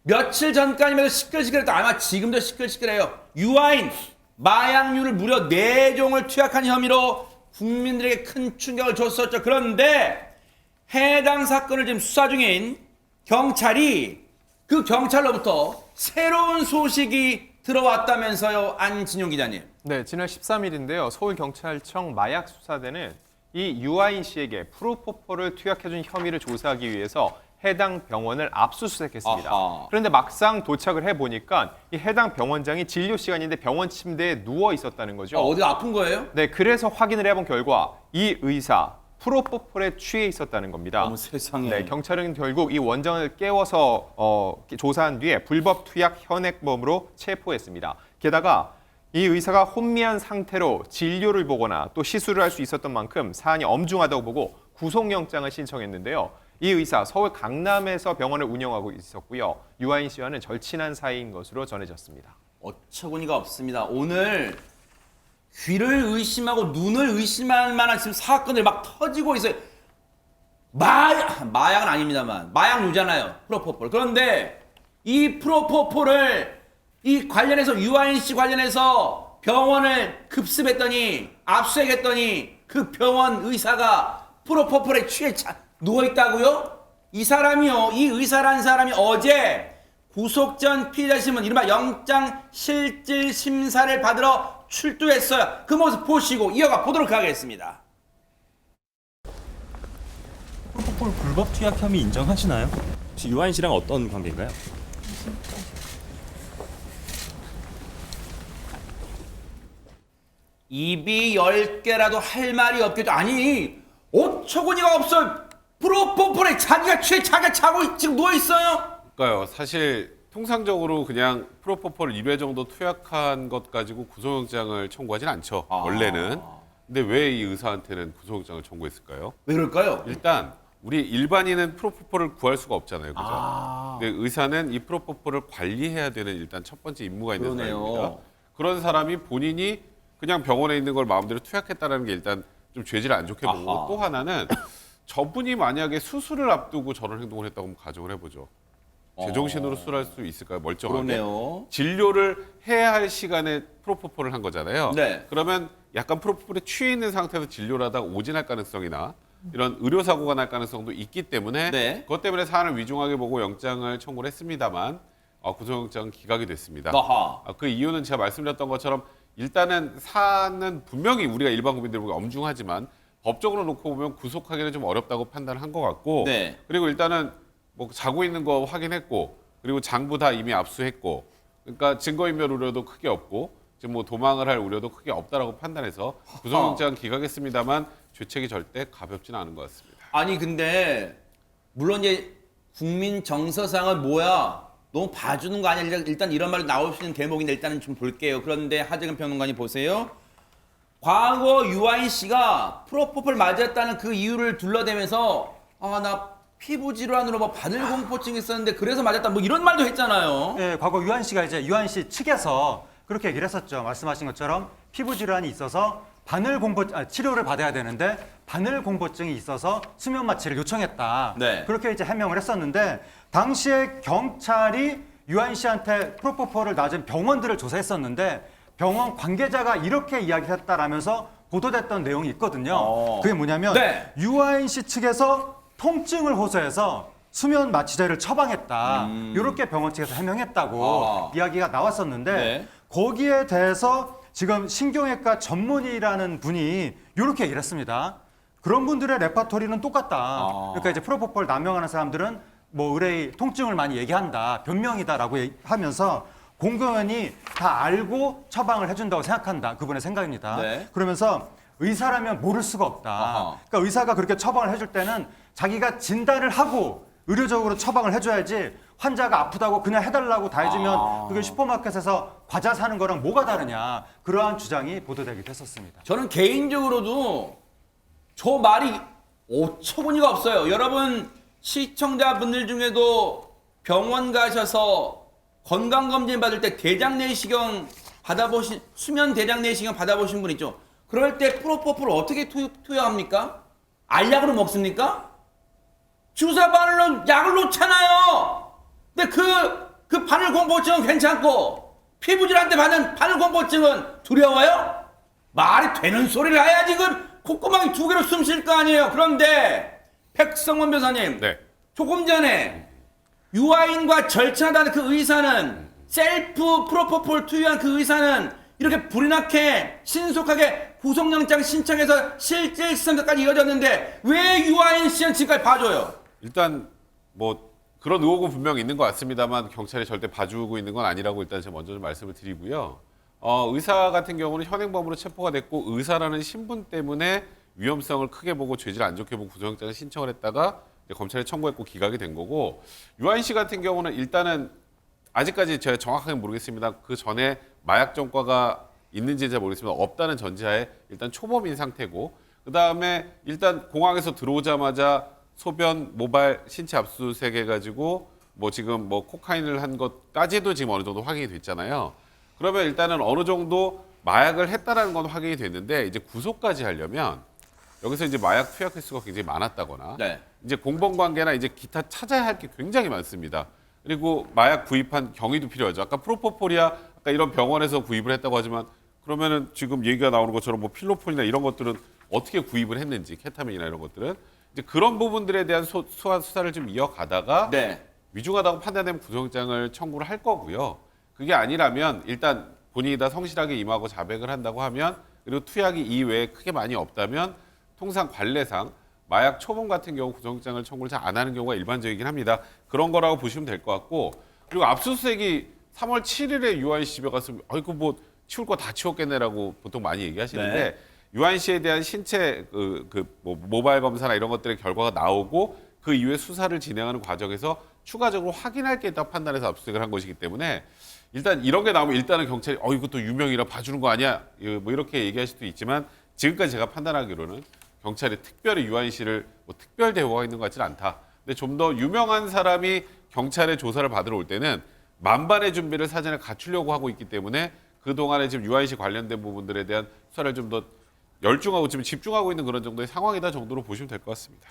며칠 전까지만 해도 시끌시끌했다. 아마 지금도 시끌시끌해요. 유아인 마약류를 무려 4종을 투약한 혐의로 국민들에게 큰 충격을 줬었죠. 그런데 해당 사건을 지금 수사 중인 경찰이 그 경찰로부터 새로운 소식이 들어왔다면서요, 안진용 기자님. 네, 지난 13일인데요. 서울경찰청 마약수사대는 이 유아인 씨에게 프로포폴을 투약해준 혐의를 조사하기 위해서 해당 병원을 압수수색했습니다. 아하. 그런데 막상 도착을 해보니까 이 해당 병원장이 진료 시간인데 병원 침대에 누워 있었다는 거죠. 어디가 아픈 거예요? 네, 그래서 확인을 해본 결과 이 의사 프로포폴에 취해 있었다는 겁니다. 어머 세상에. 네, 경찰은 결국 이 원장을 깨워서 조사한 뒤에 불법 투약 현행범으로 체포했습니다. 게다가 이 의사가 혼미한 상태로 진료를 보거나 또 시술을 할 수 있었던 만큼 사안이 엄중하다고 보고 구속영장을 신청했는데요. 이 의사 서울 강남에서 병원을 운영하고 있었고요. 유아인 씨와는 절친한 사이인 것으로 전해졌습니다. 어처구니가 없습니다. 오늘 귀를 의심하고 눈을 의심할 만한 지금 사건들이 막 터지고 있어요. 마약은 아닙니다만 마약류잖아요. 프로포폴. 그런데 이 프로포폴을 이 관련해서 유아인 씨 관련해서 병원을 급습했더니 압수했더니 그 병원 의사가 프로포폴에 취해 누워 있다고요? 이 사람이요. 이 의사라는 사람이 어제 구속 전 피의자 신문 이른바 영장 실질 심사를 받으러 출두했어요. 그 모습 보시고 이어가 보도록 하겠습니다. 프로포폴 불법 투약 혐의 인정하시나요? 혹시 유아인 씨랑 어떤 관계인가요? 입이 10개라도 할 말이 없겠죠. 아니 어처구니가 없어. 프로포폴에 자기가 취해 자기가 자고 지금 누워있어요. 그러니까요. 사실 통상적으로 그냥 프로포폴 2회 정도 투약한 것 가지고 구속영장을 청구하진 않죠. 원래는. 근데 왜 이 의사한테는 구속영장을 청구했을까요? 왜 그럴까요? 일단 우리 일반인은 프로포폴을 구할 수가 없잖아요. 그죠? 근데 의사는 이 프로포폴을 관리해야 되는 일단 첫 번째 임무가 있는 그러네요. 사람입니다. 그런 사람이 본인이 그냥 병원에 있는 걸 마음대로 투약했다는 게 일단 좀 죄질을 안 좋게 본 거고, 또 하나는 저분이 만약에 수술을 앞두고 저런 행동을 했다고 한번 가정을 해보죠. 제정신으로 수술할 수 있을까요? 멀쩡하게. 그러네요. 진료를 해야 할 시간에 프로포폴을 한 거잖아요. 네. 그러면 약간 프로포폴에 취해 있는 상태에서 진료를 하다가 오진할 가능성이나 이런 의료사고가 날 가능성도 있기 때문에 네. 그것 때문에 사안을 위중하게 보고 영장을 청구를 했습니다만 구속영장 기각이 됐습니다. 아하. 그 이유는 제가 말씀드렸던 것처럼 일단은 사안은 분명히 우리가 일반 국민들 보기 엄중하지만 법적으로 놓고 보면 구속하기는 좀 어렵다고 판단한 것 같고, 네. 그리고 일단은 뭐 자고 있는 거 확인했고, 그리고 장부 다 이미 압수했고, 그러니까 증거인멸 우려도 크게 없고 지금 뭐 도망을 할 우려도 크게 없다라고 판단해서 구속영장 기각했습니다만 죄책이 절대 가볍지는 않은 것 같습니다. 아니 근데 물론 이제 국민 정서상은 뭐야 너무 봐주는 거 아니야. 일단 이런 말이 나올 수 있는 대목인데 일단은 좀 볼게요. 그런데 하재근 평론가님 보세요. 과거 유아인 씨가 프로포폴 맞았다는 그 이유를 둘러대면서 나 피부 질환으로 뭐 바늘공포증 있었는데 그래서 맞았다 뭐 이런 말도 했잖아요. 네, 과거 유한 씨가 이제 유한 씨 측에서 그렇게 얘기를 했었죠. 말씀하신 것처럼 피부 질환이 있어서 치료를 받아야 되는데 바늘 공포증이 있어서 수면 마취를 요청했다. 네. 그렇게 이제 해명을 했었는데 당시에 경찰이 유한 씨한테 프로포폴을 낮은 병원들을 조사했었는데 병원 관계자가 이렇게 이야기했다라면서 보도됐던 내용이 있거든요. 그게 뭐냐면 네. 유아인 씨 측에서 통증을 호소해서 수면 마취제를 처방했다. 이렇게 병원 측에서 해명했다고 이야기가 나왔었는데 네. 거기에 대해서 지금 신경외과 전문의라는 분이 이렇게 얘기를 했습니다. 그런 분들의 레파토리는 똑같다. 그러니까 이제 프로포폴 남용하는 사람들은 뭐 의뢰의 통증을 많이 얘기한다. 변명이다라고 하면서 공공연히 다 알고 처방을 해준다고 생각한다. 그분의 생각입니다. 네. 그러면서 의사라면 모를 수가 없다. 그러니까 의사가 그렇게 처방을 해줄 때는 자기가 진단을 하고 의료적으로 처방을 해줘야지 환자가 아프다고 그냥 해달라고 다 해주면 그게 슈퍼마켓에서 과자 사는 거랑 뭐가 다르냐. 그러한 주장이 보도되기도 했었습니다. 저는 개인적으로도 저 말이 어처구니가 없어요. 여러분 시청자분들 중에도 병원 가셔서 건강검진 받을 때 대장내시경 수면 대장내시경 받아보신 분 있죠? 그럴 때 프로포폴을 어떻게 투여합니까? 알약으로 먹습니까? 주사 바르러 약을 놓잖아요. 근데 그 바늘 공포증은 괜찮고 피부질한테 받는 바늘 공포증은 두려워요? 말이 되는 소리를 해야 지금 콧구멍이 두 개로 숨 쉴 거 아니에요. 그런데 백성원 변호사님, 네. 조금 전에 유아인과 절친하다는 그 의사는 셀프 프로포폴 투여한 그 의사는 이렇게 불이 나게 신속하게 구속영장 신청해서 실질 수사까지 이어졌는데 왜 유아인 씨는 지금까지 봐줘요? 일단 뭐 그런 의혹은 분명 있는 것 같습니다만 경찰이 절대 봐주고 있는 건 아니라고 일단 제가 먼저 좀 말씀을 드리고요. 의사 같은 경우는 현행범으로 체포가 됐고 의사라는 신분 때문에 위험성을 크게 보고 죄질 안 좋게 보고 구속영장을 신청을 했다가 이제 검찰에 청구했고 기각이 된 거고 유아인 씨 같은 경우는 일단은 아직까지 제가 정확하게 모르겠습니다. 그 전에 마약 전과가 있는지 잘 모르겠습니다. 없다는 전제하에 일단 초범인 상태고 그 다음에 일단 공항에서 들어오자마자 소변, 모발, 신체 압수수색 해가지고 뭐 지금 뭐 코카인을 한 것까지도 지금 어느 정도 확인이 됐잖아요. 그러면 일단은 어느 정도 마약을 했다라는 건 확인이 됐는데 이제 구속까지 하려면 여기서 이제 마약 투약 횟수가 굉장히 많았다거나 네. 이제 공범 관계나 이제 기타 찾아야 할 게 굉장히 많습니다. 그리고 마약 구입한 경위도 필요하죠. 아까 프로포폴이야 아까 이런 병원에서 구입을 했다고 하지만 그러면은 지금 얘기가 나오는 것처럼 뭐 필로폰이나 이런 것들은 어떻게 구입을 했는지 케타민이나 이런 것들은 이제 그런 부분들에 대한 수사를 좀 이어가다가 네. 위중하다고 판단되면 구속영장을 청구를 할 거고요. 그게 아니라면 일단 본인이 다 성실하게 임하고 자백을 한다고 하면 그리고 투약이 이외에 크게 많이 없다면 통상 관례상 마약 초범 같은 경우 구속영장을 청구를 잘 안 하는 경우가 일반적이긴 합니다. 그런 거라고 보시면 될 것 같고 그리고 압수수색이 3월 7일에 유아인 씨 집에 갔으면 아이고 뭐 치울 거 다 치웠겠네라고 보통 많이 얘기하시는데 네. 유아인 씨에 대한 신체 뭐 모발 검사나 이런 것들의 결과가 나오고 그 이후에 수사를 진행하는 과정에서 추가적으로 확인할 게 있다고 판단해서 압수수색을 한 것이기 때문에 일단 이런 게 나오면 일단은 경찰이 이것도 유명이라 봐주는 거 아니야 뭐 이렇게 얘기할 수도 있지만 지금까지 제가 판단하기로는 경찰이 특별히 유아인 씨를 뭐 특별 대우가 있는 것 같지는 않다. 근데 좀 더 유명한 사람이 경찰의 조사를 받으러 올 때는 만반의 준비를 사전에 갖추려고 하고 있기 때문에 그동안에 지금 유아인 씨 관련된 부분들에 대한 수사를 좀 더 열중하고 지금 집중하고 있는 그런 정도의 상황이다 정도로 보시면 될 것 같습니다.